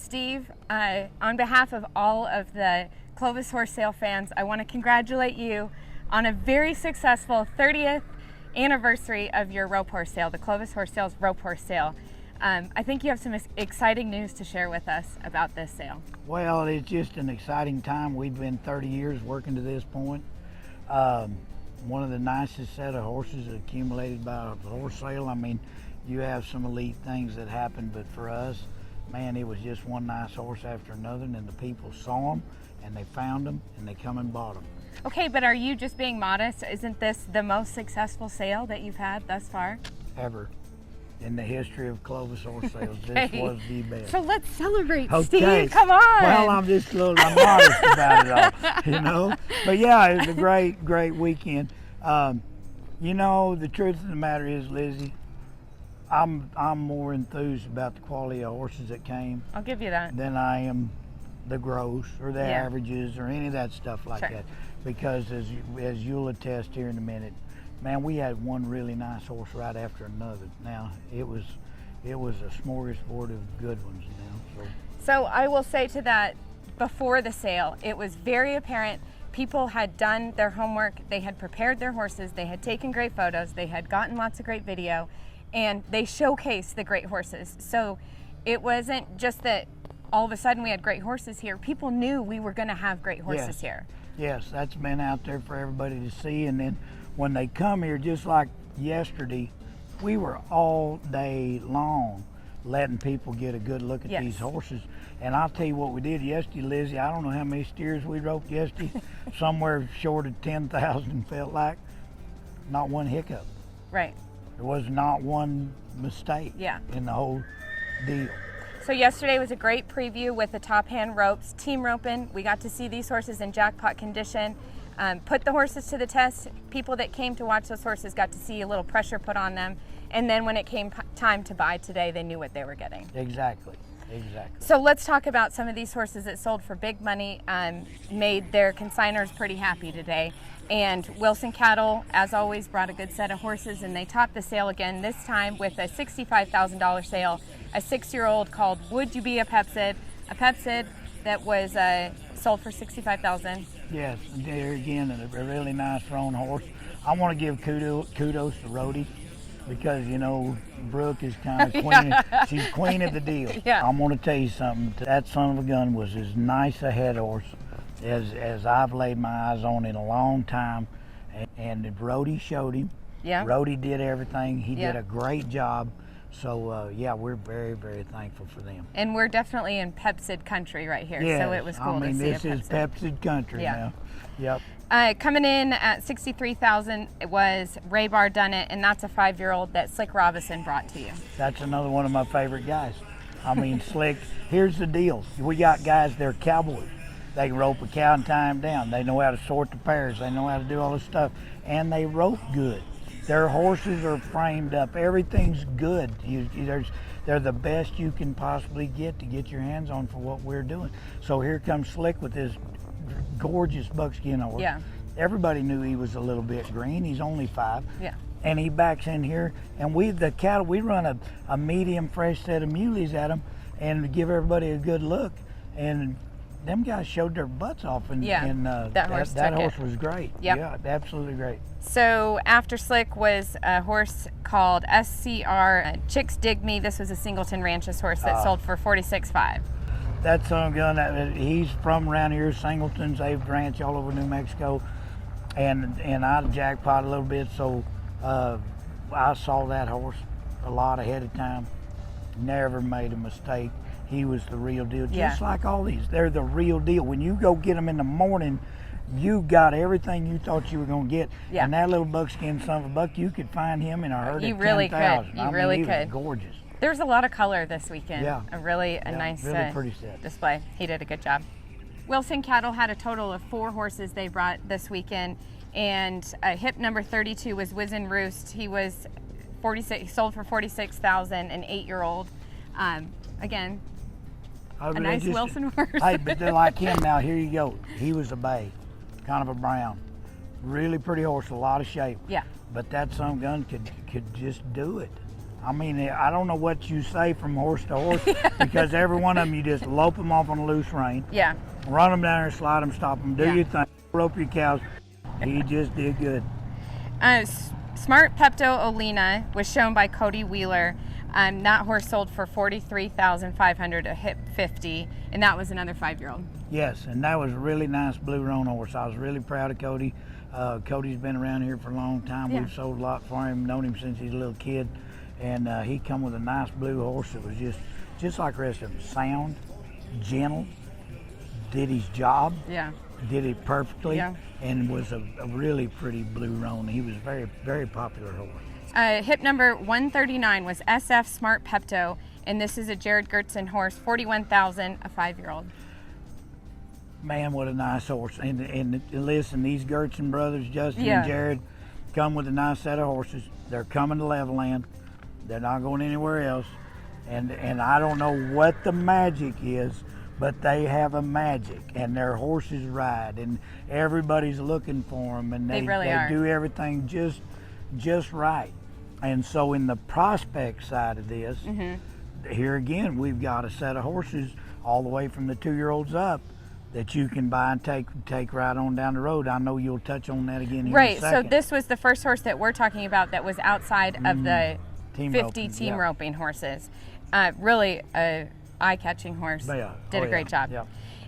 Steve, on behalf of all of the Clovis Horse Sale fans, I want to congratulate you on a very successful 30th anniversary of your rope horse sale, the Clovis Horse Sale's rope horse sale. I think you have some exciting news to share with us about this sale. Well, it's just an exciting time. We've been 30 years working to this point. One of the nicest set of horses accumulated by a horse sale. I mean, you have some elite things that happen, but for us, man, it was just one nice horse after another, and then the people saw them, and they found them, and they come and bought them. Okay, but are you just being modest? Isn't this the most successful sale that you've had thus far? Ever. In the history of Clovis horse sales, this was the best. So let's celebrate, okay. Steve, come on. Well, I'm just a little modest about it all, you know? But yeah, it was a great, great weekend. You know, the truth of the matter is, Lizzie, I'm more enthused about the quality of horses that came. I'll give you that. Than I am the gross or the averages or any of that stuff like that. Because as you'll attest here in a minute, man, we had one really nice horse right after another. Now, it was a smorgasbord of good ones now. So I will say to that, before the sale, it was very apparent people had done their homework, they had prepared their horses, they had taken great photos, they had gotten lots of great video, and they showcased the great horses. So it wasn't just that all of a sudden we had great horses here. People knew we were going to have great horses here. Yes, that's been out there for everybody to see. And then when they come here, just like yesterday, we were all day long letting people get a good look at these horses. And I'll tell you what we did yesterday, Lizzie. I don't know how many steers we roped yesterday. Somewhere short of 10,000 felt like. Not one hiccup. Right. There was not one mistake in the whole deal. So yesterday was a great preview with the top hand ropes, team roping. We got to see these horses in jackpot condition, put the horses to the test. People that came to watch those horses got to see a little pressure put on them. And then when it came time to buy today, they knew what they were getting. Exactly, exactly. So let's talk about some of these horses that sold for big money, made their consigners pretty happy today. And Wilson Cattle, as always, brought a good set of horses, and they topped the sale again, this time with a $65,000 sale. A 6-year-old called Would You Be a Pepsid? A Pepsid that was sold for $65,000. Yes, there again, a really nice roan horse. I want to give kudos to Rhodey, because, you know, Brooke is kind of queen. She's queen of the deal. I'm going to tell you something. That son of a gun was as nice a head horse as I've laid my eyes on in a long time. And Rhodey showed him. Yeah. Rhodey did everything. He did a great job. So, yeah, we're very, very thankful for them. And we're definitely in Pepsid country right here, so it was cool to see a Pepsid. This is Pepsid country now. Yep. Coming in at $63,000, it was Ray Bar Done It, and that's a 5-year-old that Slick Robinson brought to you. That's another one of my favorite guys. I mean, Slick, here's the deal. We got guys, they're cowboys. They can rope a cow and tie them down. They know how to sort the pairs. They know how to do all this stuff, and they rope good. Their horses are framed up. Everything's good. They're the best you can possibly get to get your hands on for what we're doing. So here comes Slick with this gorgeous buckskin horse. Yeah. Everybody knew he was a little bit green. He's only 5. Yeah. And he backs in here, and the cattle, we run a medium fresh set of muleys at them and give everybody a good look. And them guys showed their butts off, and that horse was great. Yep. Yeah, absolutely great. So after Slick was a horse called SCR Chicks Dig Me. This was a Singleton Ranches horse that sold for $46,500. That son of a gun, he's from around here, Singletons. They've ranch all over New Mexico, and I jackpot a little bit, so I saw that horse a lot ahead of time. Never made a mistake. He was the real deal, just like all these. They're the real deal. When you go get them in the morning, you got everything you thought you were going to get. Yeah. And that little buckskin son of a buck, you could find him in a herd of 10,000. You really could. You really could. He was gorgeous. There's a lot of color this weekend. Yeah. A nice really pretty set. Display. He did a good job. Wilson Cattle had a total of 4 horses they brought this weekend, and hip number 32 was Wizen Roost. He was 46. He sold for $46,000, an 8-year-old. Again, a nice Wilson horse. Hey, but they're like him now. Here you go. He was a bay, kind of a brown, really pretty horse, a lot of shape. Yeah. But that son of a gun could just do it. I mean, I don't know what you say from horse to horse because every one of them, you just lope them off on a loose rein. Yeah. Run them down there, slide them, stop them, do Yeah. your thing, rope your cows. He just did good. Smart Pepto Olina was shown by Cody Wheeler. That horse sold for $43,500 a hip 50, and that was another 5-year-old. Yes, and that was a really nice blue roan horse. I was really proud of Cody. Cody's been around here for a long time. Yeah. We've sold a lot for him, known him since he's a little kid. And he come with a nice blue horse that was just like the rest of them. Sound, gentle, did his job, Yeah. did it perfectly, Yeah. and was a really pretty blue roan. He was a very, very popular horse. Hip number 139 was SF Smart Pepto, and this is a Jared Gertson horse, $41,000, a 5-year-old. Man, what a nice horse. And listen, these Gertson brothers, Justin Yeah. and Jared, come with a nice set of horses. They're coming to Levelland. They're not going anywhere else. And I don't know what the magic is, but they have a magic, and their horses ride, and everybody's looking for them, and They really are. do everything just right. And so in the prospect side of this, here again, we've got a set of horses all the way from the 2-year-olds up that you can buy and take right on down the road. I know you'll touch on that again here Right, in a so second. this was the first horse that we're talking about that was outside of the Team 50 roping, team yeah. roping horses. Really a eye-catching horse. Yeah. Did Oh, a great yeah. job. Yeah.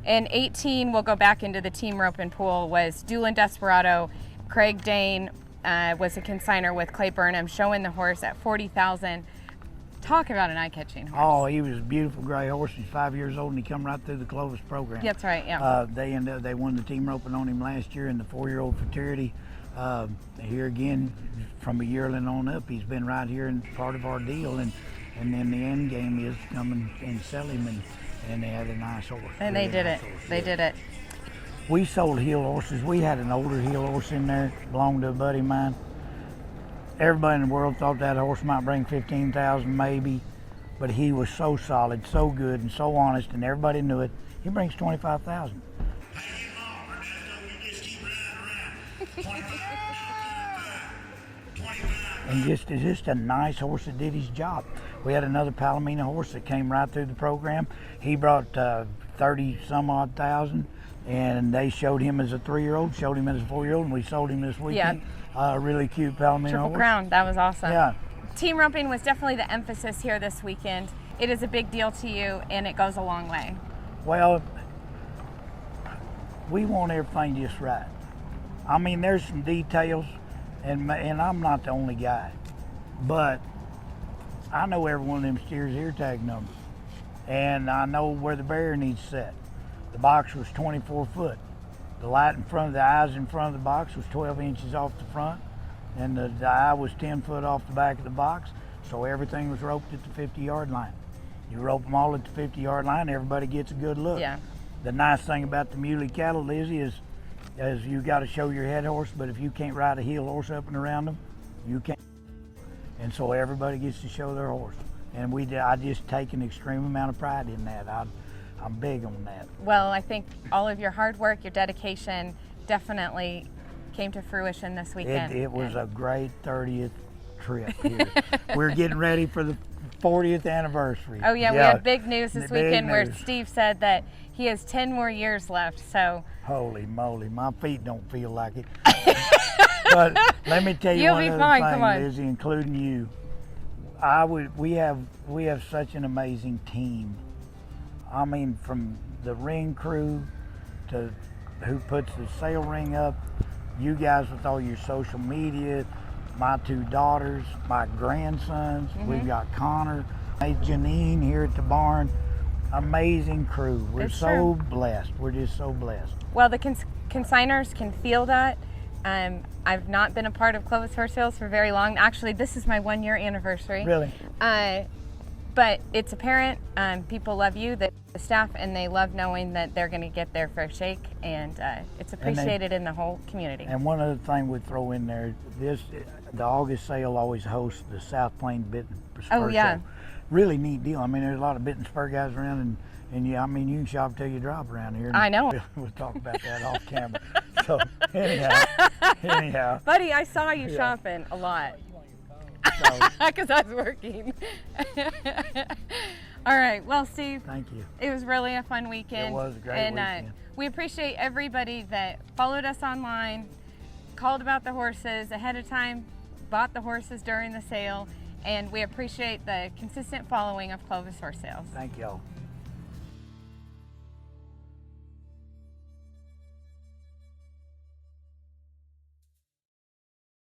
And 18, we'll go back into the team roping pool, was Doolin Desperado. Craig Dane was a consigner with Clay Burnham, showing the horse at $40,000. Talk about an eye-catching horse. Oh, he was a beautiful gray horse. He's 5 years old, and he come right through the Clovis program. That's right, yeah. They won the team roping on him last year in the 4-year-old futurity. Here again, from a yearling on up, he's been right here and part of our deal. And then the end game is to come and sell him, and they had a nice horse. And really they did nice it. horse, They yeah. did it. We sold heel horses. We had an older heel horse in there, belonged to a buddy of mine. Everybody in the world thought that horse might bring 15,000 maybe, but he was so solid, so good, and so honest, and everybody knew it. He brings 25,000. And just a nice horse that did his job. We had another Palomino horse that came right through the program. He brought 30 some odd thousand, and they showed him as a 3-year-old, showed him as a 4-year-old, and we sold him this weekend. Really cute Palomino Triple horse. Crown, that was awesome. Yeah. Team roping was definitely the emphasis here this weekend. It is a big deal to you, and it goes a long way. Well, we want everything just right. I mean, there's some details, and I'm not the only guy, but I know every one of them steers ear tag numbers, and I know where the barrier needs set. The box was 24 foot. The light in front of the eyes in front of the box was 12 inches off the front, and the eye was 10 foot off the back of the box, so everything was roped at the 50-yard line. You rope them all at the 50-yard line, everybody gets a good look. Yeah. The nice thing about the muley cattle, Lizzie, is you got to show your head horse, but if you can't ride a heel horse up and around them, you can't. And so everybody gets to show their horse. And I just take an extreme amount of pride in that. I'm big on that. Well, I think all of your hard work, your dedication definitely came to fruition this weekend. It was a great 30th trip here. We're getting ready for the 40th anniversary. Oh yeah, we had big news this Big weekend where news. Steve said that he has 10 more years left, so. Holy moly, my feet don't feel like it. But let me tell you You'll one be other fine, thing, come on. Lizzie, including you. We have such an amazing team. I mean, from the ring crew to who puts the sale ring up, you guys with all your social media, my 2 daughters, my grandsons, we've got Connor, hey, Janine here at the barn. Amazing crew. We're It's so true. blessed. We're just so blessed. Well, the consigners can feel that. I've not been a part of Clovis Horse Sales for very long. Actually, this is my 1-year anniversary. Really? But it's apparent people love you, the staff, and they love knowing that they're going to get their fair shake, and it's appreciated in the whole community. And one other thing we throw in there, the August sale always hosts the South Plains Bit and Spur Oh, yeah. Show. Really neat deal. I mean, there's a lot of bit and spur guys around, and yeah, I mean, you can shop till you drop around here. I know. We'll talk about that off camera. So anyhow. Buddy, I saw you Yeah. shopping a lot. So Because I was working. All right. Well, Steve, thank you. it was really a fun weekend. It was a great and, weekend. We appreciate everybody that followed us online, called about the horses ahead of time, bought the horses during the sale, and we appreciate the consistent following of Clovis Horse Sales. Thank y'all.